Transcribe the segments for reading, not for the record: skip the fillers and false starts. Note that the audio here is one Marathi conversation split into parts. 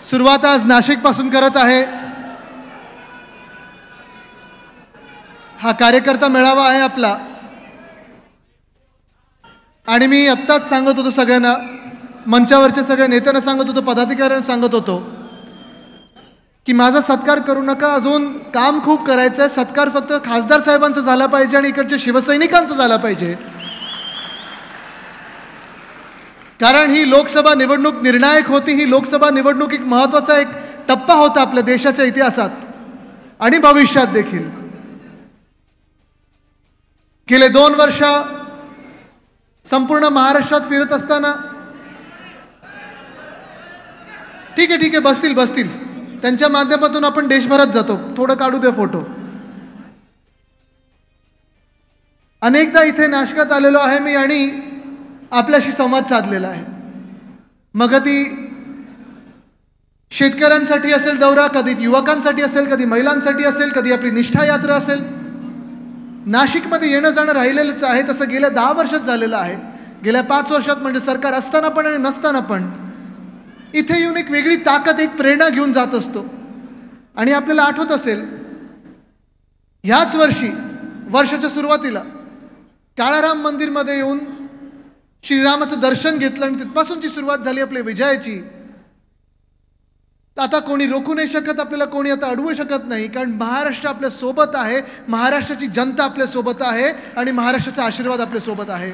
सुरुवात आज नाशिकपासून करत आहे। हा कार्यकर्ता मेळावा आहे आपला। आणि मी आत्ताच सांगत होतो सगळ्यांना, मंचावरच्या सगळ्या नेत्यांना सांगत होतो, पदाधिकाऱ्यांना सांगत होतो की माझा सत्कार करू नका, अजून काम खूप करायचं आहे। सत्कार फक्त खासदार साहेबांचा झाला पाहिजे आणि इकडच्या शिवसैनिकांचा झाला पाहिजे, कारण ही लोकसभा निवडणूक निर्णायक होती। ही लोकसभा निवडणूक एक महत्त्वाचा एक टप्पा होता आपल्या देशाच्या इतिहासात आणि भविष्यात देखील। गेले 2 वर्ष संपूर्ण महाराष्ट्रात फिरत असताना, ठीक आहे बसतील, त्यांच्या माध्यमातून आपण देशभरात जातो। थोडं काढू दे फोटो। अनेकदा इथे नाशकात आलेलो आहे मी आणि आपल्याशी संवाद साधलेला आहे। मग ती शेतकऱ्यांसाठी असेल दौरा, कधी युवकांसाठी असेल, कधी महिलांसाठी असेल, कधी आपली निष्ठा यात्रा असेल। नाशिकमध्ये येणं जाणं राहिलेलंच आहे, तसं गेल्या 10 वर्षात झालेलं आहे। गेल्या 5 वर्षात म्हणजे सरकार असताना पण आणि नसताना पण इथे येऊन एक वेगळी ताकद, एक प्रेरणा घेऊन जात असतो। आणि आपल्याला आठवत असेल, ह्याच वर्षी वर्षाच्या सुरुवातीला काळाराम मंदिरमध्ये येऊन श्रीरामाचं दर्शन घेतलं आणि तिथपासूनची सुरुवात झाली आपल्या विजयाची। आता कोणी रोखू नाही शकत आपल्याला, कोणी आता अडवू शकत नाही, कारण महाराष्ट्र आपल्या सोबत आहे, महाराष्ट्राची जनता आपल्या सोबत आहे आणि महाराष्ट्राचा आशीर्वाद आपल्या सोबत आहे।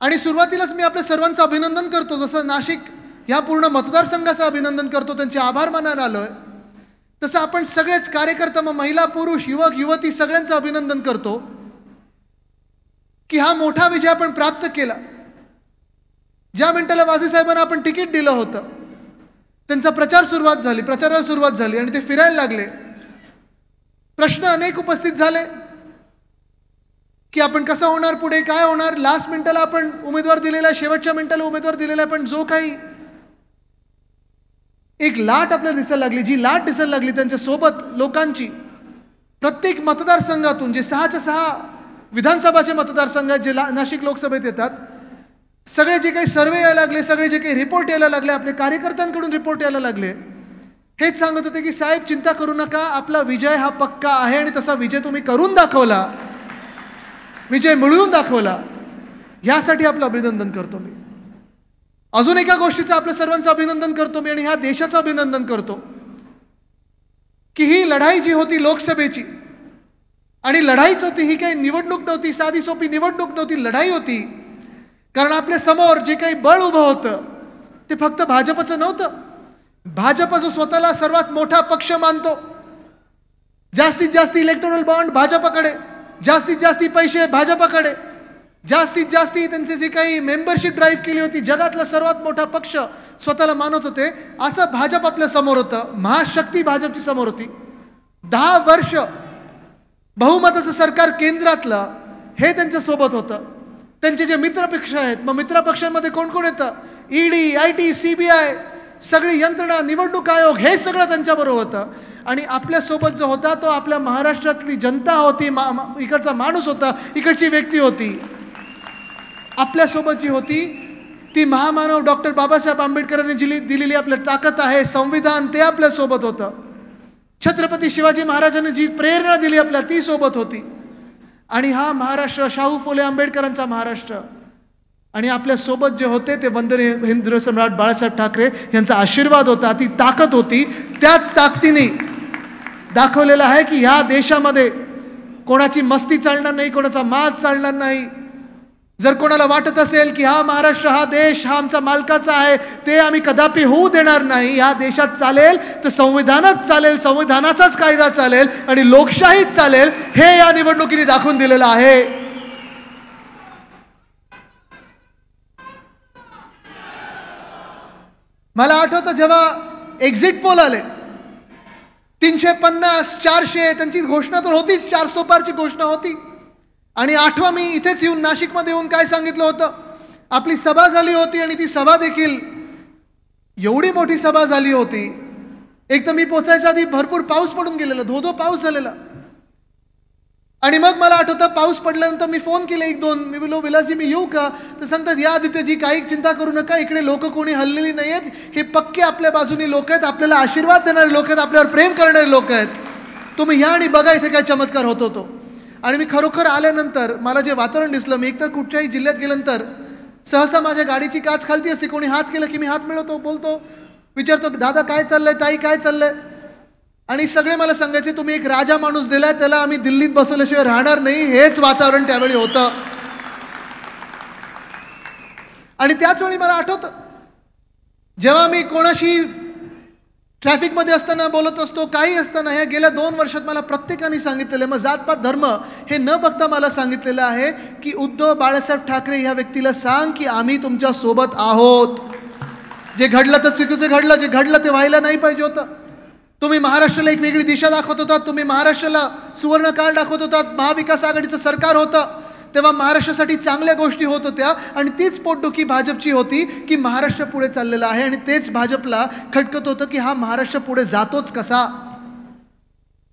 आणि सुरुवातीलाच मी आपल्या सर्वांचं अभिनंदन करतो, जसं नाशिक या पूर्ण मतदारसंघाचं अभिनंदन करतो, त्यांचे आभार मानायला आलोय, तसं आपण सगळेच कार्यकर्ता, मग महिला पुरुष युवक युवती सगळ्यांचं अभिनंदन करतो की हा मोठा विजय आपण प्राप्त केला। ज्या मिनिटाला वाजे साहेबांना आपण तिकीट दिलं होतं, त्यांचा प्रचाराला सुरुवात झाली आणि ते फिरायला लागले। प्रश्न अनेक उपस्थित झाले की आपण कसं होणार, पुढे काय होणार। लास्ट मिनिटाला आपण उमेदवार दिलेला, शेवटच्या मिनिटाला उमेदवार दिलेला, पण जो काही एक लाट आपल्याला दिसायला लागली, जी लाट दिसायला लागली त्यांच्या सोबत लोकांची, प्रत्येक मतदारसंघातून जे 6च्या 6 विधानसभाचे मतदारसंघ आहेत जे नाशिक लोकसभेत येतात, सगळे जे काही सर्वे यायला लागले, सगळे जे काही रिपोर्ट यायला लागले, आपले कार्यकर्त्यांकडून रिपोर्ट यायला लागले, हेच सांगत होते की साहेब चिंता करू नका, आपला विजय हा पक्का आहे आणि तसा विजय तुम्ही करून दाखवला, विजय मिळवून दाखवला। यासाठी आपलं अभिनंदन करतो मी। अजून एका गोष्टीचं आपल्या सर्वांचं अभिनंदन करतो मी आणि ह्या देशाचं अभिनंदन करतो की ही लढाई जी होती लोकसभेची, आणि लढाईच होती, ही काही निवडणूक नव्हती, साधी सोपी निवडणूक नव्हती, लढाई होती। कारण आपल्या समोर जे काही बळ उभं होतं ते फक्त भाजपचं नव्हतं। भाजप जो स्वतःला सर्वात मोठा पक्ष मानतो, जास्तीत जास्त इलेक्टोरल बॉन्ड भाजपकडे, जास्तीत जास्त पैसे भाजपकडे, जास्तीत जास्त त्यांचे जे काही मेंबरशिप ड्राईव्ह केली होती, जगातला सर्वात मोठा पक्ष स्वतःला मानत होते, असं भाजप आपल्या समोर होतं। महाशक्ती भाजपची समोर होती। 10 वर्ष बहुमताचं सरकार केंद्रातलं हे त्यांच्या सोबत होतं। त्यांचे जे मित्रपक्ष आहेत, मग मित्रपक्षांमध्ये कोण कोण येतं, ईडी, आयटी, सीबीआय, सगळी यंत्रणा, निवडणूक आयोग, हे सगळं त्यांच्याबरोबर होतं। आणि आपल्यासोबत जो होता तो आपल्या महाराष्ट्रातली जनता होती, इकडचा माणूस होता, इकडची व्यक्ती होती। आपल्यासोबत जी होती ती महामानव डॉक्टर बाबासाहेब आंबेडकरांनी दिलेली आपल्या ताकद आहे, संविधान, ते आपल्यासोबत होतं। छत्रपती शिवाजी महाराजांनी जी प्रेरणा दिली आपल्या, ती सोबत होती। आणि हा महाराष्ट्र शाहू फुले आंबेडकरांचा महाराष्ट्र, आणि आपल्या सोबत जे होते ते वंदनीय हिंदू सम्राट बाळासाहेब ठाकरे यांचा आशीर्वाद होता, ती ताकद होती। त्याच ताकदीने दाखवलेलं आहे की ह्या देशामध्ये कोणाची मस्ती चालणार नाही, कोणाचा माज चालणार नाही। जर कोणाला वाटत असेल की हा महाराष्ट्र, हा देश हा आमचा मालकाचा आहे, ते आम्ही कदापि होऊ देणार नाही। ह्या देशात चालेल तर संविधानच चालेल, संविधानाचाच कायदा चालेल आणि लोकशाहीच चालेल, हे या निवडणुकीने दाखवून दिलेलं आहे। मला आठवतं जेव्हा एक्झिट पोल आले, 350, 400, त्यांची घोषणा तर होतीच, 400 पारची घोषणा होती। आणि आठवा मी इथेच येऊन नाशिकमध्ये येऊन काय सांगितलं होतं, आपली सभा झाली होती आणि ती सभा देखील एवढी मोठी सभा झाली होती, एक तर मी पोचायच्या आधी भरपूर पाऊस पडून गेलेला, धोधो पाऊस झालेला, आणि मग मला आठवतं पाऊस पडल्यानंतर मी फोन केले 1-2, मी बोललो विलासजी मी येऊ का? तर सांगतात या आदित्यजी काही चिंता करू नका, इकडे लोक कोणी हललेली नाही आहेत, हे पक्के आपल्या बाजूनी लोक आहेत, आपल्याला आशीर्वाद देणारे लोक आहेत, आपल्यावर प्रेम करणारे लोक आहेत, तुम्ही या आणि बघा इथे काय चमत्कार होतो तो. आणि मी खरोखर आल्यानंतर मला जे वातावरण दिसलं, मी एकतर कुठच्याही जिल्ह्यात गेल्यानंतर सहसा माझ्या गाडीची काच खालती असते, कोणी हात केलं की मी हात मिळवतो, बोलतो, विचारतो दादा काय चाललंय, ताई काय चाललंय, आणि सगळे मला सांगायचे तुम्ही एक राजा माणूस दिलाय, त्याला आम्ही दिल्लीत बसवल्याशिवाय राहणार नाही, हेच वातावरण त्यावेळी होतं. आणि त्याच वेळी मला आठवतं जेव्हा मी कोणाशी ट्रॅफिकमध्ये असताना बोलत असतो, काही असताना, ह्या गेल्या 2 वर्षात मला प्रत्येकाने सांगितलेलं, मग जातपात धर्म हे न बघता मला सांगितलेलं आहे की उद्धव बाळासाहेब ठाकरे ह्या व्यक्तीला सांग की आम्ही तुमच्या सोबत आहोत. जे घडलं तर चुकीचं घडलं, जे घडलं ते व्हायला नाही पाहिजे होतं. तुम्ही महाराष्ट्राला एक वेगळी दिशा दाखवत होतात, तुम्ही महाराष्ट्राला सुवर्ण काळ दाखवत होतात, महाविकास आघाडीचं सरकार होतं तेव्हा महाराष्ट्रासाठी चांगल्या गोष्टी होत होत्या, आणि तीच पोटदुखी भाजपची होती की महाराष्ट्र पुढे चाललेला आहे, आणि तेच भाजपला खटकत होतं की हा महाराष्ट्र पुढे जातोच कसा.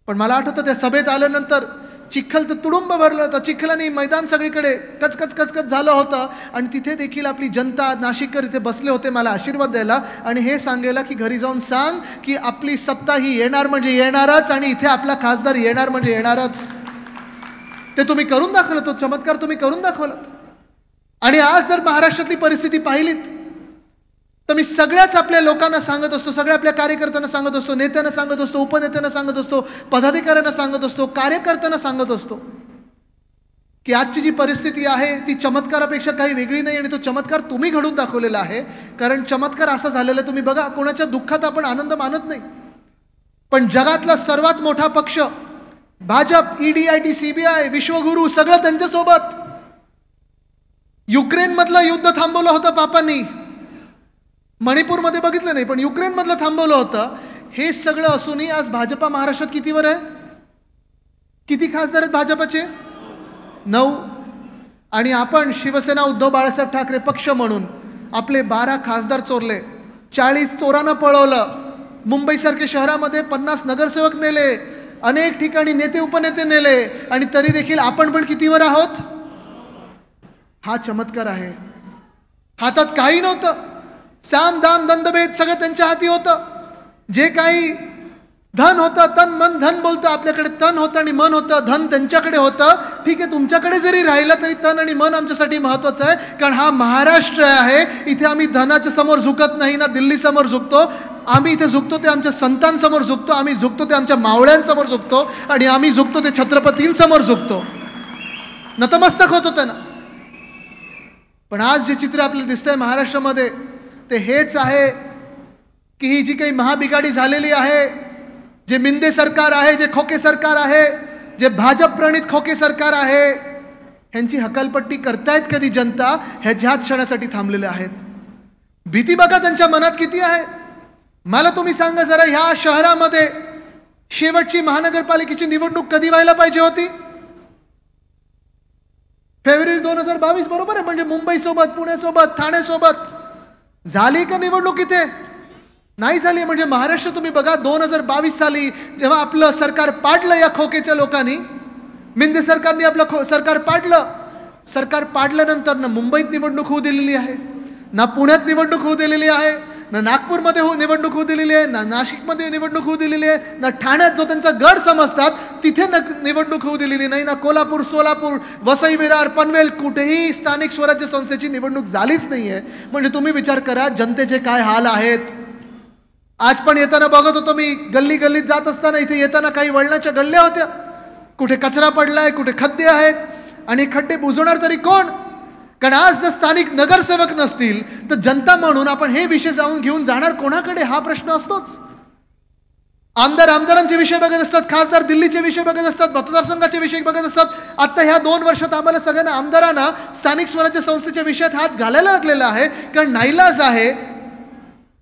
पण मला आठवतं त्या सभेत आल्यानंतर चिखल तर तुडुंब भरलं होतं, चिखलाने मैदान सगळीकडे कचकच कचकच झालं होतं, आणि तिथे देखील आपली जनता नाशिककर इथे बसले होते मला आशीर्वाद द्यायला आणि हे सांगायला की घरी जाऊन सांग की आपली सत्ता ही येणार म्हणजे येणारच, आणि इथे आपला खासदार येणार म्हणजे येणारच. ते तुम्ही करून दाखवलं, तो चमत्कार तुम्ही करून दाखवलं. आणि आज जर महाराष्ट्रातली परिस्थिती पाहिलीत तर मी सगळ्याच आपल्या लोकांना सांगत असतो, सगळ्या आपल्या कार्यकर्त्यांना सांगत असतो, नेत्यांना सांगत असतो, उपनेत्यांना सांगत असतो, पदाधिकाऱ्यांना सांगत असतो, कार्यकर्त्यांना सांगत असतो की आजची जी परिस्थिती आहे ती चमत्कारापेक्षा काही वेगळी नाही, आणि तो चमत्कार तुम्ही घडून दाखवलेला आहे. कारण चमत्कार असा झालेला, तुम्ही बघा, कोणाच्या दुःखात आपण आनंद मानत नाही, पण जगातला सर्वात मोठा पक्ष भाजप, ED CBI, विश्वगुरु सगळं त्यांच्यासोबत. युक्रेन मधलं युद्ध थांबवलं होतं पापांनी, मणिपूरमध्ये बघितलं नाही पण युक्रेन मधलं थांबवलं होतं. हे सगळं असूनही आज भाजपा महाराष्ट्रात कितीवर आहे? किती खासदार आहेत भाजपाचे? 9. आणि आपण शिवसेना उद्धव बाळासाहेब ठाकरे पक्ष म्हणून आपले 12 खासदार चोरले, 40 चोरांना पळवलं, मुंबईसारख्या शहरामध्ये 50 नगरसेवक नेले, अनेक ठिकाणी नेते उपनेते नेले, आणि तरी देखील आपण पण कितीवर आहोत? हा चमत्कार आहे. हातात काही नव्हतं, साम दाम दंडभेद सगळं त्यांच्या हाती होतं. जे काही धन होतं, तन मन धन बोलतं, आपल्याकडे तन होतं आणि मन होतं, धन त्यांच्याकडे होतं. ठीक आहे, तुमच्याकडे जरी राहिलं तरी तन आणि मन आमच्यासाठी महत्वाचं आहे, कारण हा महाराष्ट्र आहे. इथे आम्ही धनाच्या समोर झुकत नाही, ना दिल्ली समोर झुकतो. आम्ही इथे झुकतो ते आमच्या संतांसमोर झुकतो, आम्ही झुकतो ते आमच्या मावळ्यांसमोर झुकतो, आणि आम्ही झुकतो ते छत्रपतींसमोर झुकतो, नतमस्तक होतो त्यांना. पण आज जे चित्र आपल्याला दिसतंय महाराष्ट्रामध्ये ते हेच आहे की ही जी काही महाबिगाडी झालेली आहे, जे मिंदे सरकार आहे, जे खोके सरकार आहे, जे भाजप प्रणित खोके सरकार आहे, ह्यांची हकालपट्टी करतायत कधी जनता, ह्याच क्षणासाठी थांबलेले आहेत. भीती बघा त्यांच्या मनात किती आहे. मला तुम्ही सांगा जरा, ह्या शहरामध्ये शेवटची महानगरपालिकेची निवडणूक कधी व्हायला पाहिजे होती? फेब्रुवारी 2022, बरोबर आहे. म्हणजे मुंबईसोबत, पुण्यासोबत, ठाण्यासोबत झाली का निवडणूक? इथे नाही झाली. म्हणजे महाराष्ट्र तुम्ही बघा, 2022 साली जेव्हा आपलं सरकार पाडलं या खोकेच्या लोकांनी, मिंदे सरकारने आपलं सरकार पाडलं, सरकार पाडल्यानंतर ना मुंबईत निवडणूक होऊ दिलेली आहे, ना पुण्यात निवडणूक होऊ दिलेली आहे, ना नागपूरमध्ये निवडणूक होऊ दिलेली आहे, ना नाशिकमध्ये निवडणूक होऊ दिलेली आहे, ना ठाण्यात जो त्यांचा गड समजतात तिथे निवडणूक होऊ दिलेली नाही, ना कोल्हापूर, सोलापूर, वसई विरार, पनवेल कुठेही स्थानिक स्वराज्य संस्थेची निवडणूक झालीच नाहीये. म्हणजे तुम्ही विचार करा जनतेचे काय हाल आहेत. आज पण येताना बघत होतो मी, गल्ली गल्लीत जात असताना इथे येताना काही वळणाच्या गल्ल्या होत्या, कुठे कचरा पडलाय, कुठे खड्डे आहेत, आणि खड्डे बुजवणार तरी कोण? कारण आज जर स्थानिक नगरसेवक नसतील तर जनता म्हणून आपण हे विषय घेऊन जाणार कोणाकडे, हा प्रश्न असतोच. आमदारांचे विषय बघत असतात, खासदार दिल्लीचे विषय बघत असतात, मतदारसंघाचे विषय बघत असतात. आता ह्या 2 वर्षात आम्हाला सगळ्यांना आमदारांना स्थानिक स्वराज्य संस्थेच्या विषयात हात घालायला लागलेला आहे, कारण नाईलाज आहे.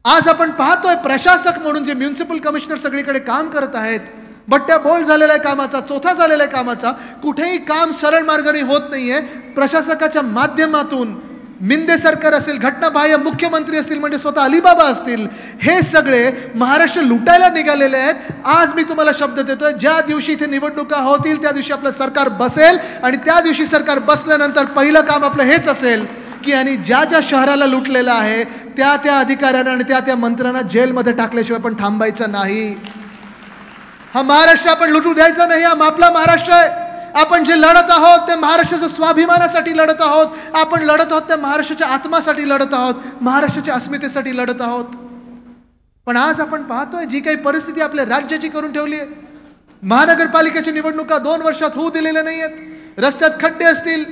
आज आपण पाहतोय प्रशासक म्हणून जे म्युनिसिपल कमिशनर सगळीकडे काम करत आहेत, बट्ट्या बोल झालेला आहे कामाचा, चोथा झालेला आहे कामाचा, कुठेही काम सरळ मार्गाने होत नाहीये. प्रशासकाच्या माध्यमातून मिंदे सरकार असेल, घटनाबाह्य मुख्यमंत्री असतील म्हणजे स्वतः अलिबाबा असतील, हे सगळे महाराष्ट्र लुटायला निघालेले आहेत. आज मी तुम्हाला शब्द देतोय, ज्या दिवशी इथे निवडणुका होतील त्या दिवशी आपलं सरकार बसेल आणि त्या दिवशी सरकार बसल्यानंतर पहिलं काम आपलं हेच असेल की आणि ज्या ज्या शहराला लुटलेलं आहे त्या त्या अधिकाऱ्यांना आणि त्या त्या मंत्र्यांना जेलमध्ये टाकल्याशिवाय पण थांबायचं नाही. हा महाराष्ट्र आपण लुटू द्यायचा नाही. हा आपला महाराष्ट्र आहे. आपण जे लढत आहोत ते महाराष्ट्राच्या स्वाभिमानासाठी लढत आहोत. आपण लढत आहोत त्या महाराष्ट्राच्या आत्मासाठी लढत आहोत, महाराष्ट्राच्या अस्मितेसाठी लढत आहोत. पण आज आपण पाहतोय जी काही परिस्थिती आपल्या राज्याची करून ठेवली आहे. महानगरपालिकेच्या निवडणुका 2 वर्षात होऊ दिलेल्या नाही आहेत. रस्त्यात खड्डे असतील,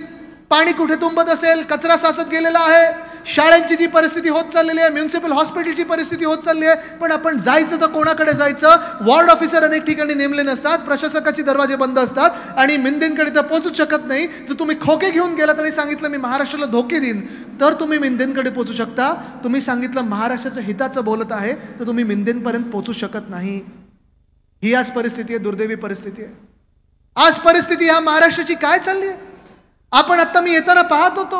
पाणी कुठे तुंबत असेल, कचरा साचत गेलेला आहे, शाळांची जी परिस्थिती होत चाललेली आहे, म्युन्सिपल हॉस्पिटलची परिस्थिती होत चालली आहे. पण आपण जायचं तर कोणाकडे जायचं? वॉर्ड ऑफिसर अनेक ठिकाणी नेमले नसतात, प्रशासकाचे दरवाजे बंद असतात आणि मिंदेंकडे तर पोहोचूच शकत नाही. जर तुम्ही खोके घेऊन गेला तरी सांगितलं मी महाराष्ट्राला धोके देईन तर तुम्ही मिंदेंकडे पोहोचू शकता. तुम्ही सांगितलं महाराष्ट्राच्या हिताचं बोलत आहे तर तुम्ही मिंदेंपर्यंत पोहोचू शकत नाही. ही आज परिस्थिती आहे, दुर्दैवी परिस्थिती आहे. आज परिस्थिती ह्या महाराष्ट्राची काय चालली आहे? आपण आता मी येताना पाहत होतो,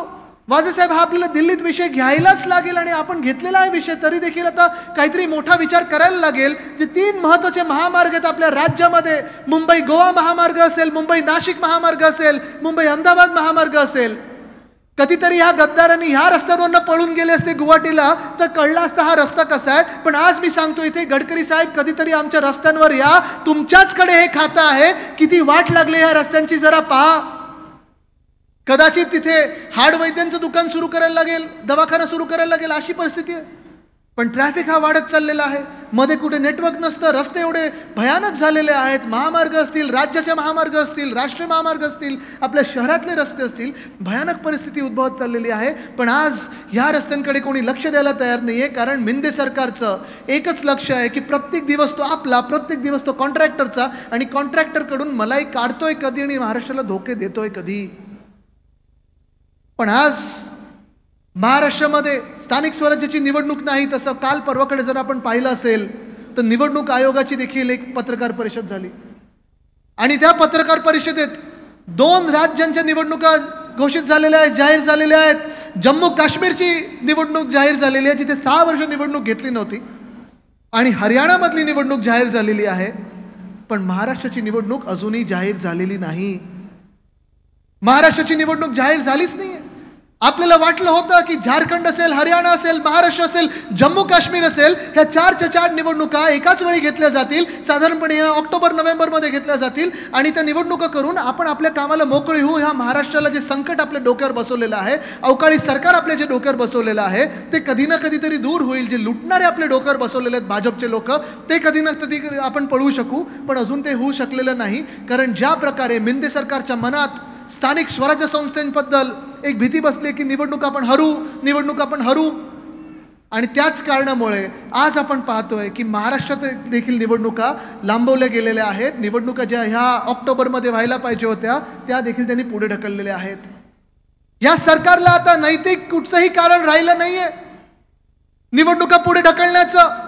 वाजे साहेब हा आपल्याला दिल्लीत विषय घ्यायलाच लागेल आणि आपण घेतलेला आहे विषय, तरी देखील आता काहीतरी मोठा विचार करायला लागेल. जे 3 महत्त्वाचे महामार्ग आहेत आपल्या राज्यामध्ये, मुंबई गोवा महामार्ग असेल, मुंबई नाशिक महामार्ग असेल, मुंबई अहमदाबाद महामार्ग असेल. कधीतरी ह्या गद्दारांनी ह्या रस्त्यावरनं पळून गेले असते गुवाहाटीला तर कळला असता हा रस्ता कसा आहे. पण आज मी सांगतो इथे, गडकरी साहेब कधीतरी आमच्या रस्त्यांवर या, तुमच्याचकडे हे खातं आहे, किती वाट लागली ह्या रस्त्यांची जरा पहा. कदाचित तिथे हाड वैद्यांचं दुकान सुरू करायला लागेल, दवाखाना सुरू करायला लागेल, अशी परिस्थिती आहे. पण ट्रॅफिक हा वाढत चाललेला आहे, मध्ये कुठे नेटवर्क नसतं, रस्ते एवढे भयानक झालेले आहेत. महामार्ग असतील, राज्याचे महामार्ग असतील, राष्ट्रीय महामार्ग असतील, आपल्या शहरातले रस्ते असतील, भयानक परिस्थिती उद्भवत चाललेली आहे. पण आज ह्या रस्त्यांकडे कोणी लक्ष द्यायला तयार नाही आहे. कारण मिंदे सरकारचं एकच लक्ष आहे की प्रत्येक दिवस तो आपला, प्रत्येक दिवस तो कॉन्ट्रॅक्टरचा, आणि कॉन्ट्रॅक्टरकडून मलाई काढतोय कधी आणि महाराष्ट्राला धोके देतोय कधी. पण आज महाराष्ट्रामध्ये स्थानिक स्वराज्याची निवडणूक नाही, तसं काल परवाकडे जर आपण पाहिलं असेल तर निवडणूक आयोगाची देखील एक पत्रकार परिषद झाली आणि त्या पत्रकार परिषदेत 2 राज्यांच्या निवडणुका घोषित झालेल्या आहेत, जाहीर झालेल्या आहेत. जम्मू काश्मीरची निवडणूक जाहीर झालेली आहे जिथे 6 वर्ष निवडणूक घेतली नव्हती, आणि हरियाणामधली निवडणूक जाहीर झालेली आहे. पण महाराष्ट्राची निवडणूक अजूनही जाहीर झालेली नाही. महाराष्ट्राची निवडणूक जाहीर झालीच नाही. आपल्याला वाटलं होतं की झारखंड असेल, हरियाणा असेल, महाराष्ट्र असेल, जम्मू काश्मीर असेल, ह्या 4च्या 4 निवडणुका एकाच वेळी घेतल्या जातील, साधारणपणे ह्या ऑक्टोबर-नोव्हेंबरमध्ये घेतल्या जातील आणि त्या निवडणुका करून आपण आपल्या कामाला मोकळी होऊ. ह्या महाराष्ट्राला जे संकट आपल्या डोक्यावर बसवलेलं आहे, अवकाळी सरकार आपल्या जे डोक्यावर बसवलेलं आहे, ते कधी ना कधीतरी दूर होईल. जे लुटणारे आपल्या डोक्यावर बसवलेले आहेत भाजपचे लोक, ते कधी ना कधी आपण पळवू शकू. पण अजून ते होऊ शकलेलं नाही. कारण ज्या प्रकारे मिंदे सरकारच्या मनात स्थानिक स्वराज्य संस्थांबद्दल एक भीती बसली की निवडणूक आपण हरू, आणि त्याच कारणामुळे आज आपण पाहतोय की महाराष्ट्रात देखील निवडणुका लांबवल्या गेलेल्या आहेत. निवडणुका ज्या ह्या ऑक्टोबरमध्ये व्हायला पाहिजे होत्या त्या देखील त्यांनी पुढे ढकललेल्या आहेत. या सरकारला आता नैतिक कुठचंही कारण राहिलं नाहीये निवडणुका पुढे ढकलण्याचं.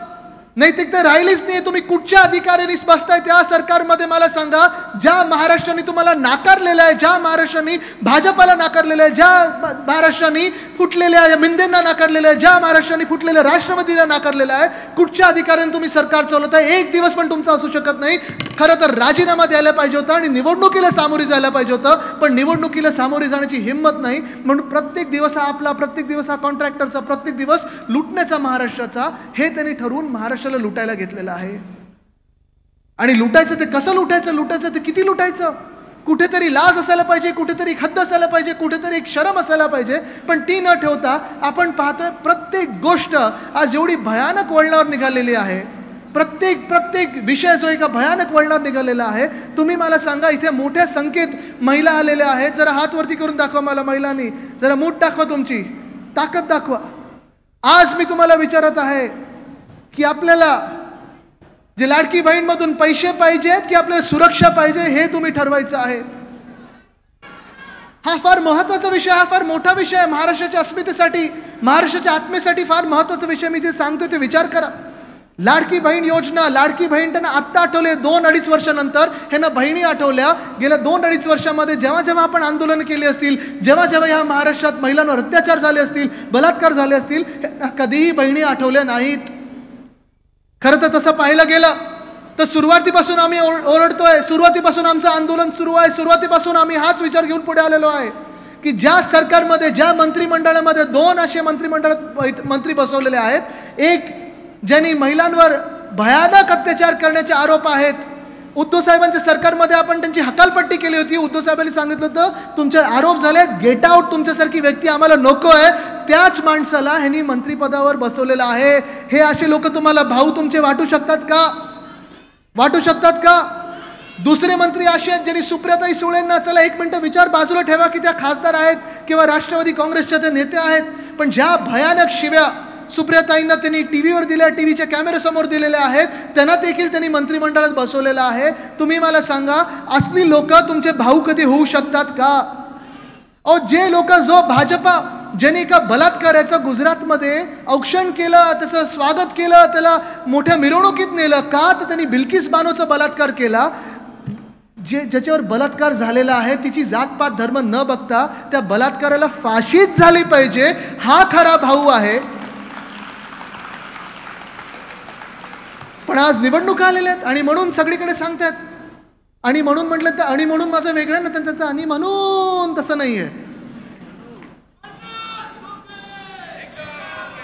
नैतिकता राहिलीच नाही. तुम्ही कुठच्या अधिकाऱ्यांनी बसताय त्या सरकारमध्ये मला सांगा. ज्या महाराष्ट्राने तुम्हाला नाकारलेलं आहे, ज्या महाराष्ट्राने भाजपाला नाकारलेलं आहे, ज्या महाराष्ट्राने फुटलेल्या मिंदेंना नाकारलेलं आहे, ज्या महाराष्ट्राने फुटलेल्या राष्ट्रवादीला नाकारलेलं आहे, कुठच्या अधिकाऱ्याने तुम्ही सरकार चालवत आहे? एक दिवस पण तुमचा असू शकत नाही. खरं तर राजीनामा द्यायला पाहिजे होता आणि निवडणुकीला सामोरे जायला पाहिजे होतं, पण निवडणुकीला सामोरे जाण्याची हिंमत नाही. म्हणून प्रत्येक दिवस हा आपला, प्रत्येक दिवस हा कॉन्ट्रॅक्टरचा, प्रत्येक दिवस लुटण्याचा महाराष्ट्राचा, हे त्यांनी ठरवून महाराष्ट्राला लुटायला घेतलेलं आहे. आणि लुटायचं ते कसं लुटायचं ते किती लुटायचं? कुठेतरी लाज असायला पाहिजे, कुठेतरी खद्द असायला पाहिजे, कुठेतरी एक शरम असायला पाहिजे. पण ती न ठेवता आपण पाहतोय प्रत्येक गोष्ट आज एवढी भयानक वळणावर निघालेली आहे. प्रत्येक विषय जो एका भयानक वळणावर निघालेला आहे. तुम्ही मला सांगा, इथे मोठ्या संख्येत महिला आलेल्या आहेत. जरा हात वरती करून दाखवा मला महिलांनी, जरा मूठ दाखवा, तुमची ताकद दाखवा. आज मी तुम्हाला विचारत आहे की आपल्याला जे लाडकी बहीणमधून पैसे पाहिजेत की आपल्याला सुरक्षा पाहिजे, हे तुम्ही ठरवायचं आहे. हा फार महत्त्वाचा विषय, हा फार मोठा विषय आहे. महाराष्ट्राच्या अस्मितेसाठी, महाराष्ट्राच्या आत्मेसाठी फार महत्त्वाचा विषय. मी जे सांगतो ते विचार करा. लाडकी बहीण योजना, लाडकी बहीण त्यांना आत्ता आठवले 2-2.5 वर्षानंतर ह्यांना बहिणी आठवल्या. गेल्या 2-2.5 वर्षामध्ये जेव्हा जेव्हा आपण आंदोलन केली असतील, जेव्हा जेव्हा ह्या महाराष्ट्रात महिलांवर अत्याचार झाले असतील, बलात्कार झाले असतील, कधीही बहिणी आठवल्या नाहीत. खरं तर तसं पाहिलं गेलं तर सुरुवातीपासून आम्ही ओरडतोय, सुरुवातीपासून आमचं आंदोलन सुरू आहे, सुरुवातीपासून आम्ही हाच विचार घेऊन पुढे आलेलो आहे की ज्या सरकारमध्ये, ज्या मंत्रिमंडळामध्ये 2 असे मंत्री बसवलेले आहेत, एक ज्यांनी महिलांवर भयानक अत्याचार करण्याचे आरोप आहेत. उद्धव साहेबांच्या सरकारमध्ये आपण त्यांची हकालपट्टी केली होती. उद्धव साहेबांनी सांगितलं होतं तुमचे आरोप झालेत, गेट आउट, तुमच्यासारखी व्यक्ती आम्हाला नको आहे. त्याच माणसाला ह्यांनी मंत्रिपदावर बसवलेलं आहे. हे असे लोक तुम्हाला भाऊ तुमचे वाटू शकतात का? वाटू शकतात का? दुसरे मंत्री असे आहेत ज्यांनी सुप्रियाताई सुळेंना, चला 1 मिनिट विचार बाजूला ठेवा की त्या खासदार आहेत किंवा राष्ट्रवादी काँग्रेसच्या त्या नेते आहेत, पण ज्या भयानक शिव्या सुप्रियाताईंना त्यांनी टीव्हीवर दिल्या, टीव्हीच्या कॅमेऱ्यासमोर दिलेल्या आहेत, त्यांना देखील त्यांनी मंत्रिमंडळात बसवलेलं आहे. तुम्ही मला सांगा, असली लोक तुमचे भाऊ कधी होऊ शकतात का? अहो, जे लोक, जो भाजपा ज्यांनी का बलात्काराचं गुजरातमध्ये औक्षण केलं, त्याचं स्वागत केलं, त्याला मोठ्या मिरवणुकीत नेलं, का तर त्यांनी बिल्किस बानोचा बलात्कार केला. ज्याच्यावर बलात्कार झालेला आहे तिची जातपात धर्म न बघता त्या बलात्काराला फाशीच झाली पाहिजे, हा खरा भाऊ आहे. पण आज निवडणुका आलेल्या आहेत आणि म्हणून सगळीकडे सांगतात, आणि म्हणून म्हटलं तर आणि म्हणून माझं वेगळं ना, त्यांचं आणि म्हणून तसं नाहीये.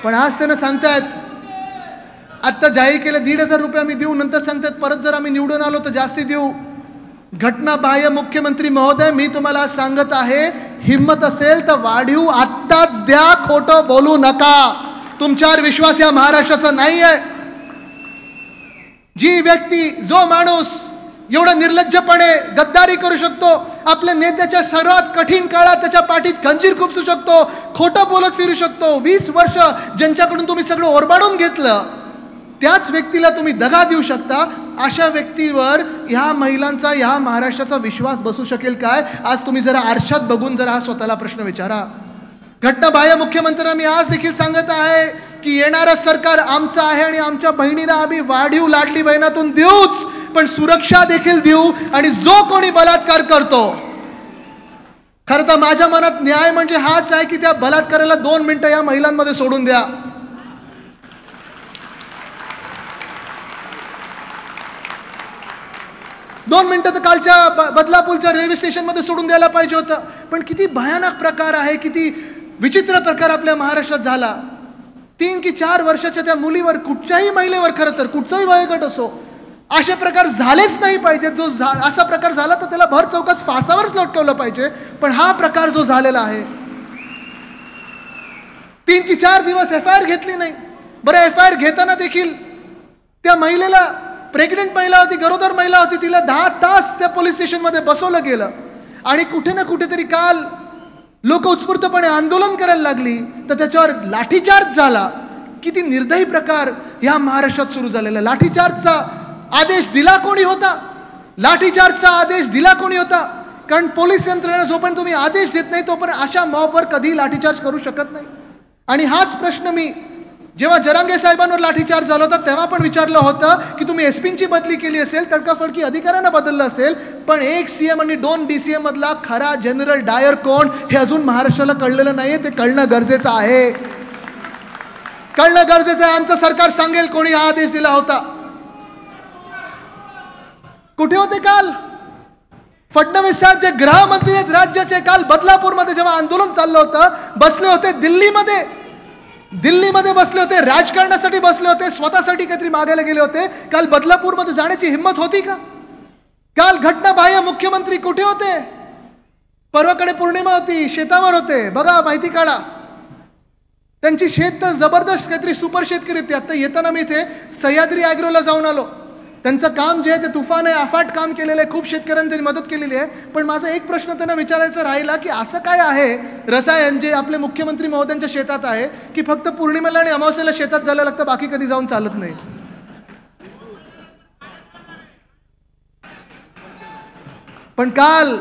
पण आज त्यांना सांगतायत, आत्ता जाहीर केलं 1,500 रुपये आम्ही देऊ, नंतर सांगतात परत जर आम्ही निवडून आलो तर जास्ती देऊ. घटनाबाह्य मुख्यमंत्री महोदय, मी तुम्हाला सांगत आहे, हिम्मत असेल तर वाढीव आत्ताच द्या, खोटं बोलू नका. तुमच्यावर विश्वास या महाराष्ट्राचा नाही आहे. जी व्यक्ती, जो माणूस एवढा निर्लज्जपणे गद्दारी करू शकतो, आपल्या नेत्याच्या सर्वात कठीण काळात त्याच्या पाठीत खंजीर खुपसू शकतो, खोटं बोलत फिरू शकतो, 20 वर्ष ज्यांच्याकडून तुम्ही सगळं ओरबाडून घेतलं, त्याच व्यक्तीला तुम्ही दगा देऊ शकता. अशा व्यक्तीवर ह्या महिलांचा, ह्या महाराष्ट्राचा विश्वास बसू शकेल काय? आज तुम्ही जरा आरशात बघून जरा हा स्वतःला प्रश्न विचारा. घटनाबाह्य मुख्यमंत्र्यांना मी आज देखील सांगत आहे की येणारं सरकार आमचं आहे आणि आमच्या बहिणीला आम्ही वाढीव लाडली बहिणातून देऊच, पण सुरक्षा देखील देऊ. आणि जो कोणी बलात्कार करतो, खरं तर माझ्या मनात न्याय म्हणजे हाच आहे की त्या बलात्काराला 2 मिनिटं या महिलांमध्ये सोडून द्या. 2 मिनिटं तर कालच्या बदलापूरच्या रेल्वे स्टेशनमध्ये सोडून द्यायला पाहिजे होतं. पण किती भयानक प्रकार आहे, किती विचित्र प्रकार आपल्या महाराष्ट्रात झाला. 3 की 4 वर्षाच्या त्या मुलीवर, कुठच्याही महिलेवर, खरं तर कुठचाही वयोगट असो, असे प्रकार झालेच नाही पाहिजे. जो असा प्रकार झाला तर त्याला भर चौकात फासावरच लटकवलं पाहिजे. पण हा प्रकार जो झालेला आहे, 3 की 4 दिवस FIR घेतली नाही. बरं, FIR घेताना देखील त्या महिलेला, प्रेग्नेंट महिला होती, गरोदर महिला होती, तिला 10 तास त्या पोलीस स्टेशनमध्ये बसवलं गेलं. आणि कुठे ना कुठेतरी काल लोक उत्स्फूर्तपणे आंदोलन करायला लागली तर त्याच्यावर लाठीचार्ज झाला. किती निर्दयी प्रकार ह्या महाराष्ट्रात सुरू झालेला. लाठीचार्जचा आदेश दिला कोणी होता? लाठीचार्जचा आदेश दिला कोणी होता? कारण पोलीस यंत्रणा जोपर्यंत तुम्ही आदेश देत नाही तोपर्यंत अशा मॉबवर कधी लाठीचार्ज करू शकत नाही. आणि हाच प्रश्न मी जेव्हा जरांगे साहेबांवर लाठीचार्ज झाला होता तेव्हा पण विचारलं होतं की तुम्ही एसपींची बदली केली असेल, तडकाफडकी अधिकाऱ्यांना बदललं असेल, पण एक सीएम आणि 2 DCM मधला खरा जनरल डायर कोण हे अजून महाराष्ट्राला कळलेलं नाहीये. ते कळणं गरजेचं आहे, कळणं गरजेचं आहे. आमचं सरकार सांगेल कोणी हा आदेश दिला होता. कुठे होते काल फडणवीस साहेब, जे गृहमंत्री आहेत राज्याचे? काल बदलापूरमध्ये जेव्हा आंदोलन चाललं होतं, बसले होते दिल्लीमध्ये बसले होते, राजकारणासाठी बसले होते, स्वतःसाठी काहीतरी मागायला गेले होते. काल बदलापूरमध्ये जाण्याची हिंमत होती का? काल घटनाबाह्य मुख्यमंत्री कुठे होते? परवाकडे पौर्णिमा होती, शेतावर होते. बघा, माहिती काढा. त्यांची शेत तर जबरदस्त काहीतरी सुपर शेतकरी होती. आता येताना मी इथे सह्याद्री ॲग्रोला जाऊन आलो. त्यांचं काम जे आहे ते तुफान आहे, अफाट काम केलेलं आहे, खूप शेतकऱ्यांनी त्यांनी मदत केलेली आहे. पण माझा एक प्रश्न त्यांना विचारायचा राहिला की असं काय आहे रसायन जे आपले मुख्यमंत्री महोदयांच्या शेतात आहे की फक्त पौर्णिमेला आणि अमावस्येला शेतात जायला लागतं, बाकी कधी जाऊन चालत नाही? पण काल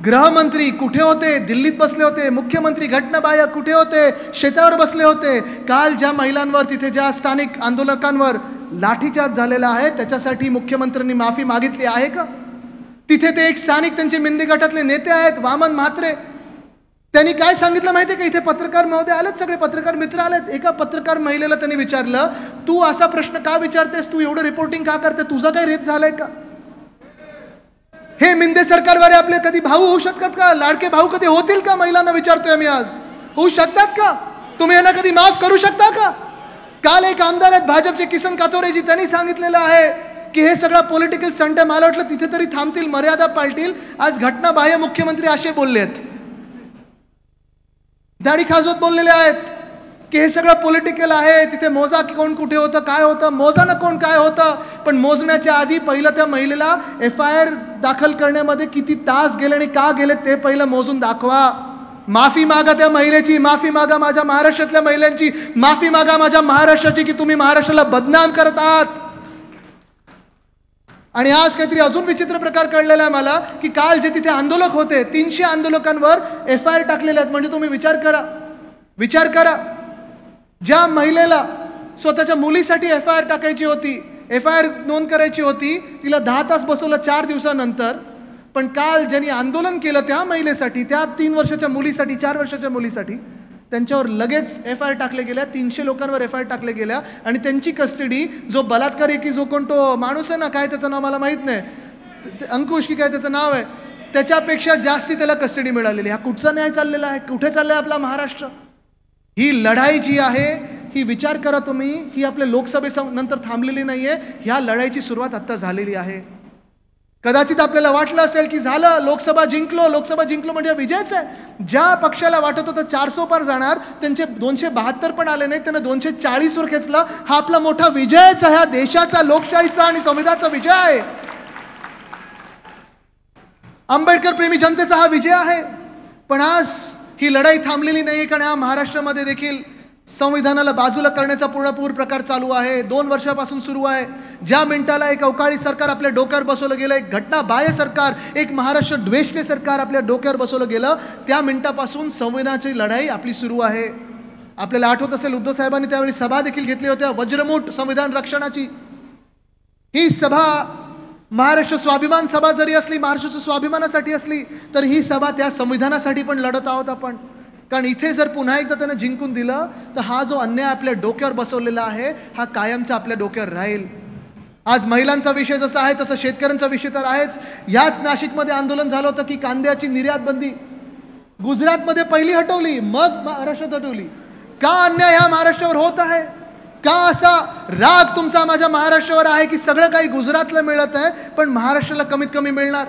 गृहमंत्री कुठे होते? दिल्लीत बसले होते. मुख्यमंत्री घटनाबाह्य कुठे होते? शेतावर बसले होते. काल ज्या महिलांवर, तिथे ज्या स्थानिक आंदोलकांवर लाठीचार्ज झालेला आहे, त्याच्यासाठी मुख्यमंत्र्यांनी माफी मागितली आहे का? तिथे ते एक स्थानिक त्यांचे मिंदे गटातले नेते आहेत वामन म्हात्रे, त्यांनी काय सांगितलं माहिती आहे का? इथे पत्रकार महोदय आलेत, सगळे पत्रकार मित्र आलेत. एका पत्रकार महिलेला त्यांनी विचारलं, तू असा प्रश्न का विचारतेस, तू एवढं रिपोर्टिंग का करते, तुझा काही रेप झालाय का? हे मिंदे सरकारवाले आपले कधी भाऊ होऊ शकतात का? लाडके भाऊ कधी होतील का? महिलांना विचारतोय आम्ही आज, होऊ शकतात का? तुम्ही यांना कधी माफ करू शकता का? काल एक आमदार आहेत भाजपचे किसन कातोरेजी, त्यांनी सांगितलेलं आहे की हे सगळं पॉलिटिकल स्टंट आहे. मला वाटलं तिथे तरी थांबतील, मर्यादा पाळतील. आज घटनाबाह्य मुख्यमंत्री असे बोललेत, दाढी खाजवत बोललेले आहेत की हे सगळं पॉलिटिकल आहे. तिथे मोजा की कोण कुठे होतं, काय होतं, मोजा ना कोण काय होतं. पण मोजण्याच्या आधी पहिलं त्या महिलेला FIR दाखल करण्यामध्ये किती तास गेले आणि का गेले ते पहिलं मोजून दाखवा. माफी मागा त्या महिलेची, माफी मागा माझ्या महाराष्ट्रातल्या महिलांची, माफी मागा माझ्या महाराष्ट्राची की तुम्ही महाराष्ट्राला बदनाम करत आहात. आणि आज काहीतरी अजून विचित्र प्रकार कळलेला आहे मला की काल जे तिथे आंदोलक होते 300 आंदोलकांवर FIR टाकलेले आहेत. म्हणजे तुम्ही विचार करा, ज्या महिलेला स्वतःच्या मुलीसाठी FIR टाकायची होती, FIR नोंद करायची होती, तिला 10 तास बसवलं 4 दिवसानंतर. पण काल ज्यांनी आंदोलन केलं त्या महिलेसाठी, त्या 3 वर्षाच्या मुलीसाठी, 4 वर्षाच्या मुलीसाठी, त्यांच्यावर लगेच FIR टाकले गेल्या. 300 लोकांवर FIR टाकले गेल्या आणि त्यांची कस्टडी, जो बलात्कारी की जो कोण तो माणूस आहे ना, काय त्याचं नाव मला माहीत नाही, अंकुश की काय त्याचं नाव आहे, त्याच्यापेक्षा जास्ती त्याला कस्टडी मिळालेली. हा कुठचा न्याय चाललेला आहे? कुठे चाललाय आपला महाराष्ट्र? ही लढाई जी आहे ही विचार करा तुम्ही, ही आपल्या लोकसभेनंतर थांबलेली नाहीये. ह्या लढाईची सुरुवात आता झालेली आहे. कदाचित आपल्याला वाटलं असेल की झालं, लोकसभा जिंकलो म्हणजे विजयच आहे. ज्या पक्षाला वाटत होतं 400 पार जाणार, त्यांचे 272 पण आले नाही, त्यांना 240 वर खेचला. हा आपला मोठा विजयच आहे, ह्या देशाचा, लोकशाहीचा आणि संविधानाचा विजय आहे. आंबेडकर प्रेमी जनतेचा हा विजय आहे. पण आज ही लढाई थांबलेली नाही, कारण या महाराष्ट्रामध्ये देखील संविधानाला बाजूला करण्याचा पूर्णपूर प्रकार चालू आहे. 2 वर्षापासून सुरू आहे. ज्या मिनिटाला एक अवकाळी सरकार आपल्या डोक्यावर बसवलं गेलं, एक घटनाबाह्य सरकार, एक महाराष्ट्र द्वेषी सरकार आपल्या डोक्यावर बसवलं गेलं, त्या मिनिटापासून संविधानाची लढाई आपली सुरू आहे. आपल्याला आठवत असेल उद्धव साहेबांनी त्यावेळी सभा देखील घेतली होत्या, वज्रमूठ संविधान रक्षणाची. ही सभा महाराष्ट्र स्वाभिमान सभा जरी असली, महाराष्ट्राच्या स्वाभिमानासाठी असली, तर ही सभा त्या संविधानासाठी पण लढत आहोत आपण. कारण इथे जर पुन्हा एकदा त्यानं जिंकून दिलं तर हा जो अन्याय आपल्या डोक्यावर बसवलेला आहे हा कायमचा आपल्या डोक्यावर राहील. आज महिलांचा विषय जसा आहे तसं शेतकऱ्यांचा विषय तर आहेच. याच नाशिकमध्ये आंदोलन झालं होतं की कांद्याची निर्यात बंदी गुजरातमध्ये पहिली हटवली, मग महाराष्ट्रात हटवली. का अन्याय हा महाराष्ट्रावर होत आहे? का असा राग तुमचा माझ्या महाराष्ट्रावर आहे की सगळं काही गुजरातला मिळत आहे पण महाराष्ट्राला कमीत कमी मिळणार?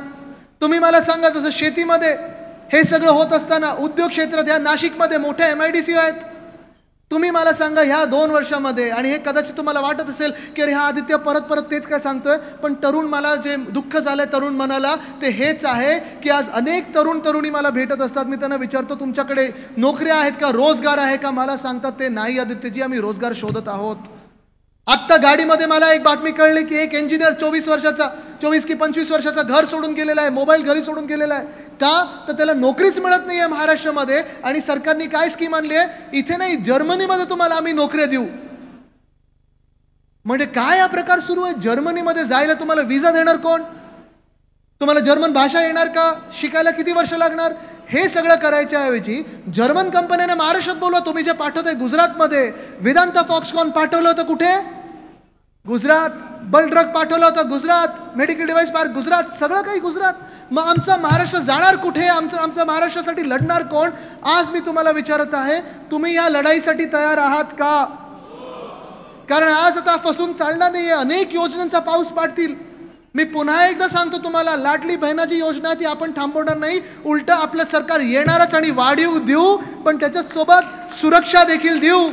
तुम्ही मला सांगा, जसं शेतीमध्ये हे सगळं होत असताना उद्योग क्षेत्रात या नाशिकमध्ये मोठ्या MIDC आहेत. तुम्ही मला सांगा ह्या 2 वर्षामध्ये, आणि हे कदाचित तुम्हाला वाटत असेल की अरे हा आदित्य परत तेच काय सांगतोय, पण तरुण मला जे दुःख झालंय तरुण मनाला ते हेच आहे की आज अनेक तरुणी मला भेटत असतात. मी त्यांना विचारतो तुमच्याकडे नोकऱ्या आहेत का, रोजगार आहे का? मला सांगतात ते नाही आदित्यजी, आम्ही रोजगार शोधत आहोत. आत्ता गाडीमध्ये मला एक बातमी कळली की एक इंजिनियर 24 की 25 वर्षाचा घर सोडून गेलेला आहे, मोबाईल घरी सोडून गेलेला आहे. का? तर त्याला नोकरीच मिळत नाही आहे महाराष्ट्रामध्ये. आणि सरकारने काय स्कीम आणली आहे, इथे नाही जर्मनीमध्ये तुम्हाला आम्ही नोकऱ्या देऊ. म्हणजे काय हा प्रकार सुरू आहे? जर्मनीमध्ये जायला तुम्हाला विजा देणार कोण? तुम्हाला जर्मन भाषा येणार का? शिकायला किती वर्ष लागणार? हे सगळं करायच्या ऐवजी जर्मन कंपन्यांना महाराष्ट्रात बोलवा. तुम्ही जे पाठवताय गुजरातमध्ये, वेदांता फॉक्सकॉन पाठवलं होतं कुठे? गुजरात. बल ड्रग पाठवलं होतं Gujarat. Medical device park Gujarat. सगळं काही गुजरात. मग आमचा महाराष्ट्र जाणार कुठे? आमच्या महाराष्ट्रासाठी लढणार कोण? आज मी तुम्हाला विचारत आहे, तुम्ही या लढाईसाठी तयार आहात का? कारण आज आता फसून चालणार नाही. अनेक योजनांचा पाऊस पाडतील. मी पुन्हा एकदा सांगतो तुम्हाला, लाडली बहिणाची योजना ती आपण थांबवणार नाही. उलट आपलं सरकार येणारच आणि वाढीव देऊ, पण त्याच्यासोबत सुरक्षा देखील देऊ.